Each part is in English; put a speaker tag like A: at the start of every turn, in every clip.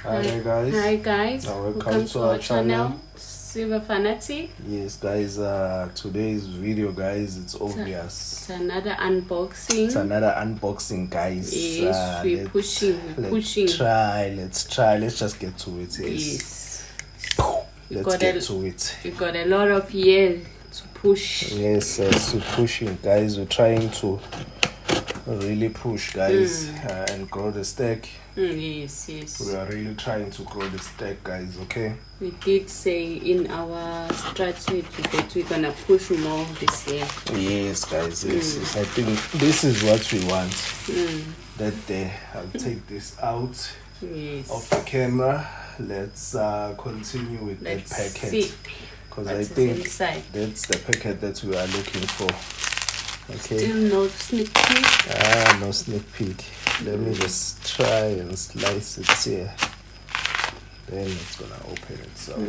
A: Hi there guys.
B: Hi guys.
A: Welcome to our channel.
B: Silver Fanatic.
A: Yes guys, today's video guys, it's obvious.
B: It's another unboxing.
A: It's another unboxing guys.
B: Yes, we're pushing.
A: Let's try. Let's just get to it. Yes. Let's get to it.
B: We got a lot of years to push.
A: Yes, we're pushing guys. We're trying to really push guys and grow the stack.
B: Yes.
A: We are really trying to grow the stack guys, okay?
B: We did say in our strategy that we're gonna push more this year.
A: Yes guys, yes. I think this is what we want. That day I'll take this out of the camera. Let's continue with that packet, because I think that's the packet that we are looking for. Okay.
B: Still no sneak peek.
A: No sneak peek. Let me just try and slice it here. Then it's gonna open itself.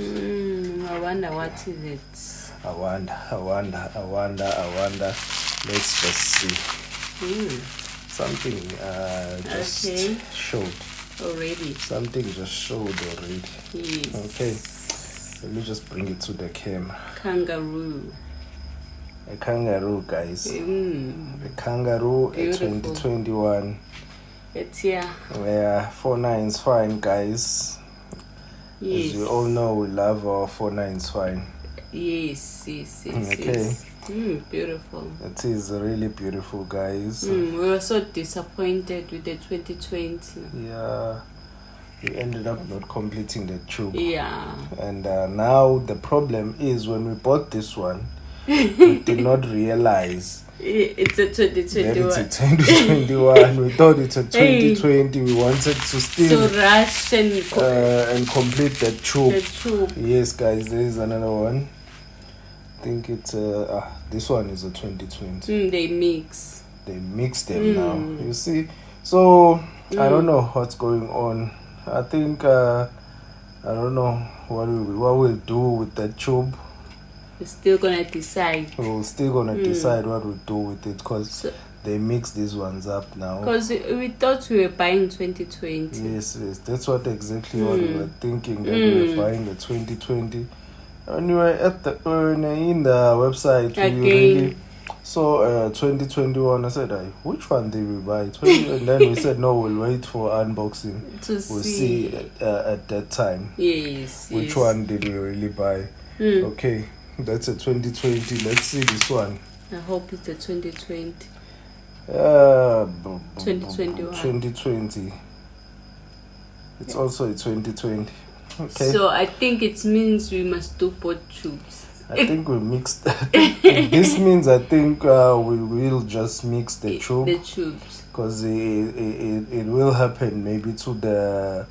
B: I wonder what is it.
A: I wonder. Let's just see. Something just showed
B: already.
A: Something just showed already.
B: Yes.
A: Okay. Let me just bring it to the camera.
B: Kangaroo.
A: A kangaroo, guys. A kangaroo,
B: beautiful.
A: A 2021.
B: It's here.
A: Yeah, 49 is fine, guys.
B: Yes.
A: As you all know, we love our 49 is fine.
B: Yes.
A: Okay.
B: Beautiful.
A: It is really beautiful, guys.
B: We were so disappointed with the 2020.
A: Yeah. We ended up not completing the tube.
B: Yeah.
A: And now the problem is when we bought this one, we did not realize
B: it's a 2021.
A: That it's a 2021. We thought it's a 2020. We wanted to still
B: rush
A: and complete the tube.
B: The tube.
A: Yes, guys, there is another one. I think it's this one is a 2020.
B: They mix
A: them now. You see, so I don't know what's going on. I think I don't know what we'll do with that tube.
B: We're still gonna decide.
A: We're still gonna decide what we'll do with it, because they mix these ones up now.
B: Because we thought we were buying 2020.
A: Yes, that's what exactly what we were thinking, that we were buying the 2020. When we were at in the website, we really saw 2021. I said, which one did we buy? 20, and then we said, no, we'll wait for unboxing. We'll see at that time.
B: Yes.
A: Which one did we really buy? Okay. That's a 2020. Let's see this one.
B: I hope it's a 2020.
A: 2021. 2020. It's also a 2020. Okay.
B: So I think it means we must do both tubes.
A: I think we mixed. This means I think we will just mix the tube.
B: The tubes.
A: Because it will happen maybe to the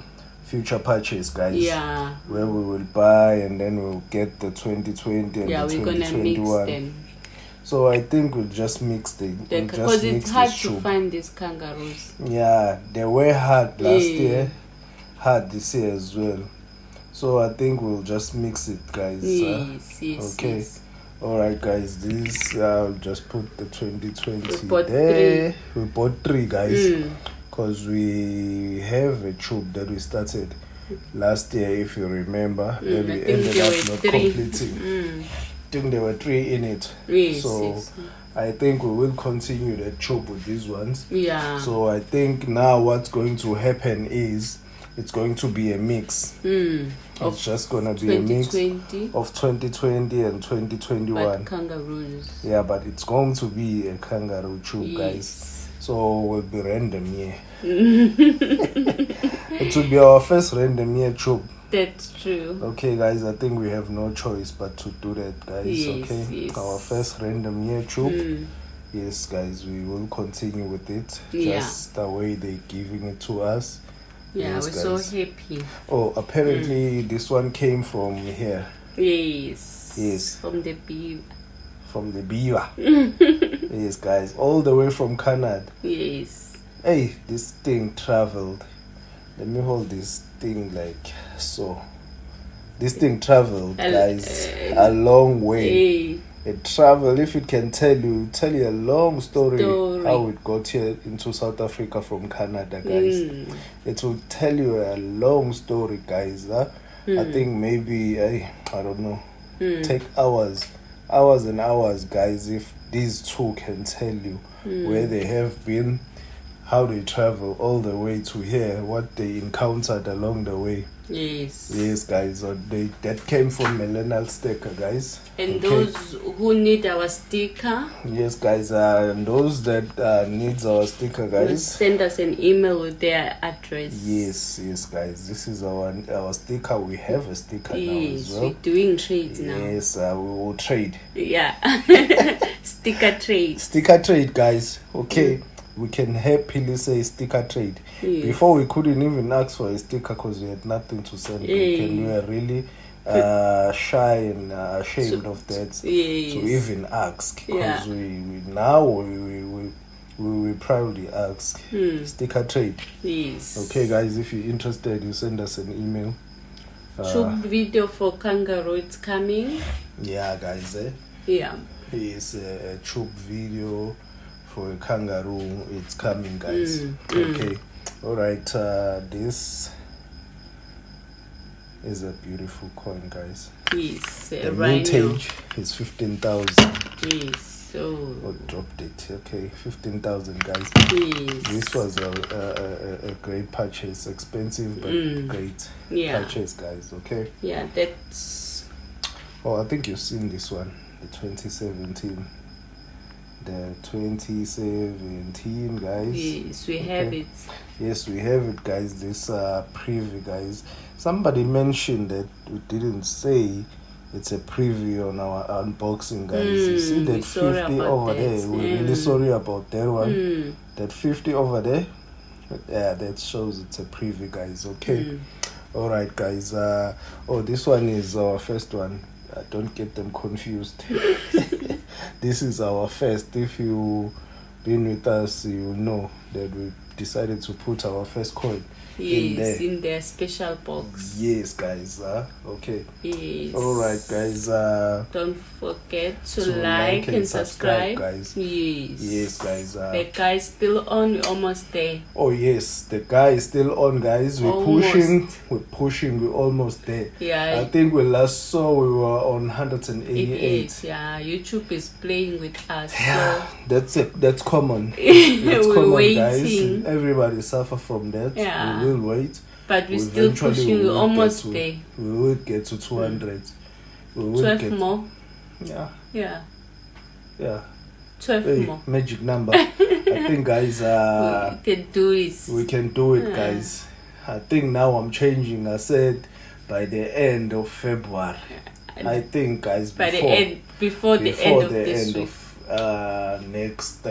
A: future purchase, guys.
B: Yeah.
A: Where we will buy and then we'll get the 2020 and the 2021.
B: We're gonna mix them.
A: So I think we'll just mix
B: because it's hard to find these kangaroos.
A: Yeah, they were hard last year, hard this year as well. So I think we'll just mix it, guys.
B: Yes.
A: Okay.
B: Yes.
A: Alright guys, this I'll just put the 2020
B: we bought
A: there. We bought 3, guys. Because we have a tube that we started last year, if you remember, that we ended up not completing. I think there were 3 in it.
B: Yes.
A: I think we will continue the tube with these ones.
B: Yeah.
A: So I think now what's going to happen is it's going to be a mix. It's just going to be a mix of 2020 and 2021.
B: But kangaroos.
A: Yeah, but it's going to be a kangaroo tube, guys. So we'll be random here. It will be our first random year tube.
B: That's true.
A: Okay, guys, I think we have no choice but to do that, guys.
B: Yes.
A: Our first random year tube. Yes, guys, we will continue with it. Just the way they're giving it to us.
B: Yeah,
A: yes,
B: we're
A: guys.
B: so happy.
A: Oh, apparently this one came from here.
B: Yes. From the beaver.
A: Yes, guys, all the way from Canada.
B: Yes.
A: Hey, this thing traveled. Let me hold this thing like so. This thing traveled, guys, a long way. a travel, if it can tell you a long story how it got here into South Africa from Canada, guys. It will tell you a long story, guys. I think maybe I don't know, take hours and hours, guys, if these two can tell you where they have been, how they travel all the way to here, what they encountered along the way. Yes, guys. So that came from Millennial Sticker, guys.
B: And those who need our sticker.
A: Yes, guys. And those that needs our sticker, guys,
B: send us an email with their address.
A: Yes, guys. This is our sticker. We have a sticker now as well.
B: We're doing trades now.
A: Yes, we will trade.
B: Yeah. Sticker trade.
A: Sticker trade, guys. Okay. We can happily say sticker trade. Before we couldn't even ask for a sticker because we had nothing to send. We were really shy and ashamed of that to even ask, because we proudly ask. Sticker trade.
B: Yes.
A: Okay, guys, if you're interested, you send us an email.
B: Tube video for Kangaroo, it's coming.
A: Yeah, guys.
B: Yeah.
A: It's a tube video for a Kangaroo, it's coming, guys. Okay, all right. This is a beautiful coin, guys.
B: Yes,
A: the vintage is 15,000.
B: Yes, so
A: dropped it. Okay, 15,000, guys.
B: Yes,
A: this was a great purchase, expensive but great purchase, guys. Okay.
B: Yeah, that's.
A: Oh, I think you've seen this one, the 2017. The 2017, guys.
B: Yes, we have it.
A: Yes, we have it, guys. This preview, guys. Somebody mentioned that we didn't say it's a preview on our unboxing, guys. You see that 50 over there? We're really sorry about that one. That 50 over there, yeah, that shows it's a preview, guys. Okay. All right, guys. This one is our first one. Don't get them confused. This is our first. If you been with us, you know that we decided to put our first coin in
B: their special box.
A: Yes, guys. Okay.
B: Yes.
A: All right, guys.
B: Don't forget to like and subscribe,
A: guys.
B: Yes,
A: guys.
B: The guy is still on. We're almost there.
A: Oh yes, the guy is still on, guys. We're pushing. We're almost there.
B: Yeah.
A: I think we last saw we were on 188.
B: Yeah. YouTube is playing with us.
A: Yeah,
B: so
A: that's it. That's common. That's
B: we're
A: common,
B: waiting.
A: guys. Everybody suffer from that.
B: Yeah.
A: We will wait.
B: But we're still pushing. We're almost there.
A: We will get to 200. We will
B: 12 more.
A: Yeah.
B: Yeah.
A: Yeah.
B: 12 more.
A: Magic number. I think, guys,
B: we can do it.
A: We can do it, guys. I think now I'm changing. I said by the end of February. I think, guys,
B: before the end of this week.
A: Next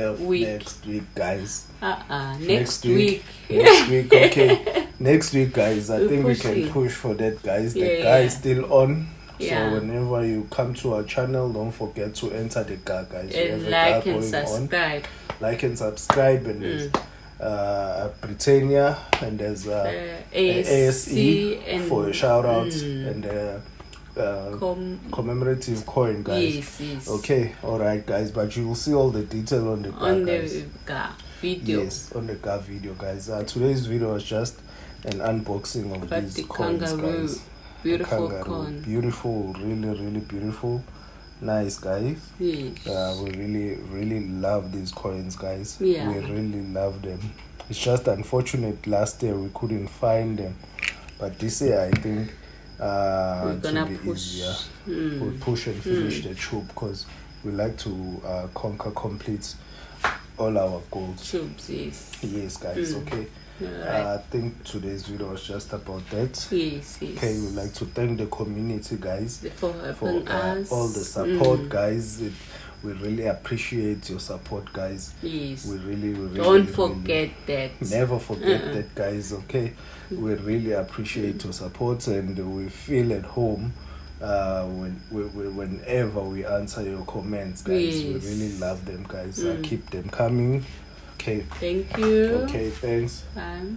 A: week, guys.
B: Next week.
A: Next week, okay. Next week, guys. I think we can push for that, guys. The guy is still on. So whenever you come to our channel, don't forget to enter the guy, guys.
B: And like and subscribe.
A: Like and subscribe, and there's Britannia, and there's ASE and for a shout out, and commemorative coin, guys.
B: Yes.
A: Okay, all right, guys. But you will see all the detail on the
B: video.
A: Yes, on the car video, guys. Today's video is just an unboxing of these coins,
B: Kangaroo.
A: guys.
B: Beautiful coin.
A: Beautiful, really beautiful. Nice, guys.
B: Yes.
A: We really love these coins, guys.
B: Yeah.
A: We really love them. It's just unfortunate last year we couldn't find them, but this year I think
B: we're gonna push.
A: Easier. We'll push and finish the tube, because we like to complete all our goals.
B: Tubes, yes.
A: Yes, guys. Okay. I think today's video was just about that.
B: Yes.
A: Okay, we'd like to thank the community, guys,
B: for us.
A: All the support, guys. We really appreciate your support, guys.
B: Yes.
A: We really
B: don't forget that.
A: Never forget that, guys. Okay. We really appreciate your support, and we feel at home whenever we answer your comments, guys. We really love them, guys. Keep them coming. Okay.
B: Thank you.
A: Okay, thanks.
B: Bye.